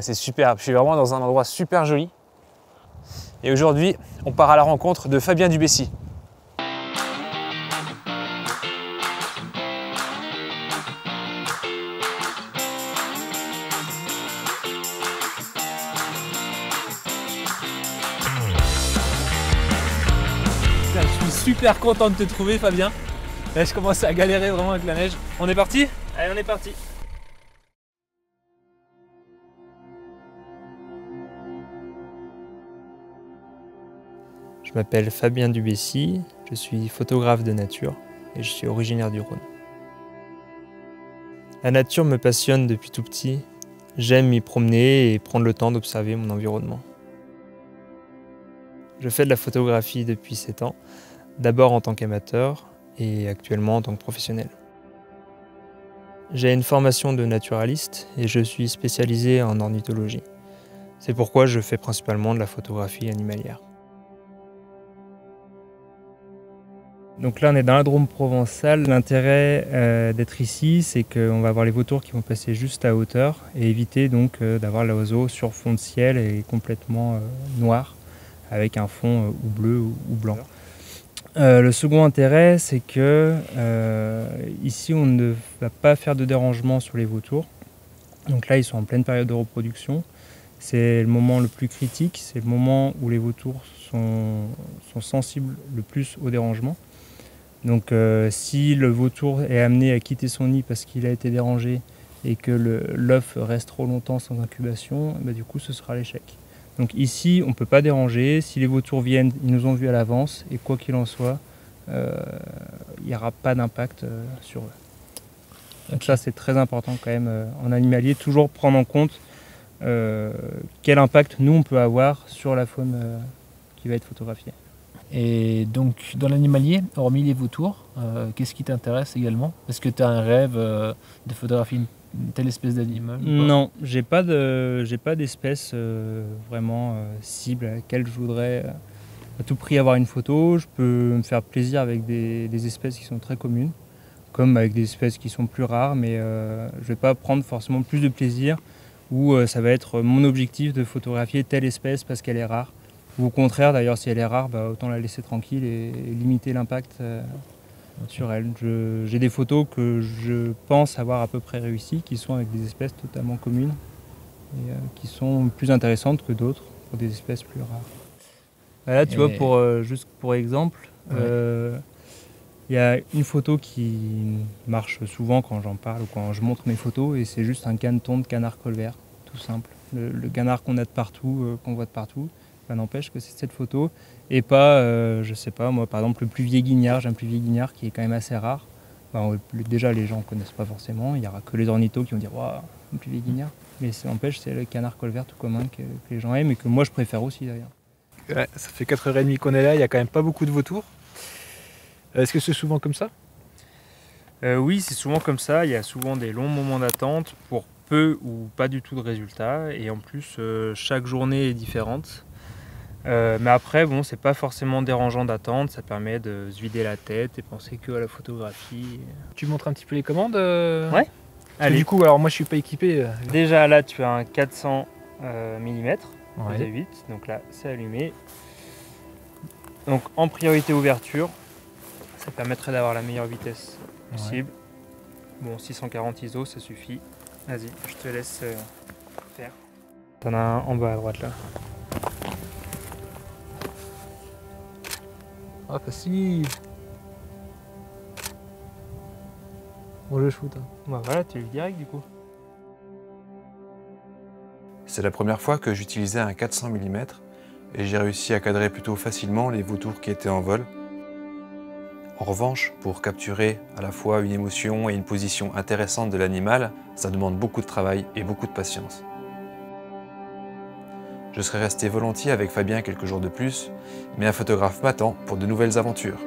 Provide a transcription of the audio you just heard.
C'est superbe, je suis vraiment dans un endroit super joli. Et aujourd'hui, on part à la rencontre de Fabien Dubessy. Je suis super content de te trouver, Fabien. Là, je commence à galérer vraiment avec la neige. On est parti? Allez, on est parti. Je m'appelle Fabien Dubessy, je suis photographe de nature et je suis originaire du Rhône. La nature me passionne depuis tout petit. J'aime m'y promener et prendre le temps d'observer mon environnement. Je fais de la photographie depuis 7 ans, d'abord en tant qu'amateur et actuellement en tant que professionnel. J'ai une formation de naturaliste et je suis spécialisé en ornithologie. C'est pourquoi je fais principalement de la photographie animalière. Donc là, on est dans la Drôme provençale. L'intérêt d'être ici, c'est qu'on va avoir les vautours qui vont passer juste à hauteur et éviter donc d'avoir l'oiseau sur fond de ciel et complètement noir avec un fond ou bleu ou blanc. Le second intérêt, c'est que ici, on ne va pas faire de dérangement sur les vautours. Donc là, ils sont en pleine période de reproduction. C'est le moment le plus critique, c'est le moment où les vautours sont sensibles le plus au dérangement. Donc si le vautour est amené à quitter son nid parce qu'il a été dérangé et que l'œuf reste trop longtemps sans incubation, du coup ce sera l'échec. Donc ici on ne peut pas déranger, si les vautours viennent, ils nous ont vus à l'avance et quoi qu'il en soit, il n'y aura pas d'impact sur eux. Donc ça c'est très important quand même en animalier, toujours prendre en compte quel impact nous on peut avoir sur la faune qui va être photographiée. Et donc dans l'animalier, hormis les vautours, qu'est-ce qui t'intéresse également? Est-ce que tu as un rêve de photographier une telle espèce d'animal? Non, j'ai pas d'espèce vraiment cible à laquelle je voudrais à tout prix avoir une photo. Je peux me faire plaisir avec des espèces qui sont très communes, comme avec des espèces qui sont plus rares, mais je vais pas prendre forcément plus de plaisir où ça va être mon objectif de photographier telle espèce parce qu'elle est rare. Ou au contraire, d'ailleurs, si elle est rare, autant la laisser tranquille et limiter l'impact sur elle. J'ai des photos que je pense avoir à peu près réussies, qui sont avec des espèces totalement communes et qui sont plus intéressantes que d'autres pour des espèces plus rares. Là, tu vois, juste pour exemple, il y a une photo qui marche souvent quand j'en parle ou quand je montre mes photos, et c'est juste un caneton de canard colvert, tout simple. Le canard qu'on a de partout, qu'on voit de partout. Ça n'empêche que c'est cette photo et pas, je sais pas, moi par exemple le pluvier guignard, j'ai un pluvier guignard qui est quand même assez rare. Déjà les gens ne connaissent pas forcément, il n'y aura que les ornithos qui vont dire waouh, un pluvier guignard. Mais ça n'empêche, c'est le canard colvert tout commun que les gens aiment et que moi je préfère aussi d'ailleurs. Ouais, ça fait 4h30 qu'on est là, il n'y a quand même pas beaucoup de vautours. Est-ce que c'est souvent comme ça? Oui, c'est souvent comme ça, il y a souvent des longs moments d'attente pour peu ou pas du tout de résultats et en plus chaque journée est différente. Mais après, bon, c'est pas forcément dérangeant d'attendre, ça permet de se vider la tête et penser que à la photographie. Tu montres un petit peu les commandes Ouais. Allez. Du coup, alors moi je suis pas équipé. Déjà là, tu as un 400 mm, Ouais. 8, donc là c'est allumé. Donc en priorité ouverture, ça permettrait d'avoir la meilleure vitesse possible. Ouais. Bon, 640 ISO, ça suffit. Vas-y, je te laisse faire. T'en as un en bas à droite là. Ah, facile. Bon, je shoot. Voilà, tu es direct du coup. C'est la première fois que j'utilisais un 400 mm et j'ai réussi à cadrer plutôt facilement les vautours qui étaient en vol. En revanche, pour capturer à la fois une émotion et une position intéressante de l'animal, ça demande beaucoup de travail et beaucoup de patience. Je serais resté volontiers avec Fabien quelques jours de plus, mais un photographe m'attend pour de nouvelles aventures.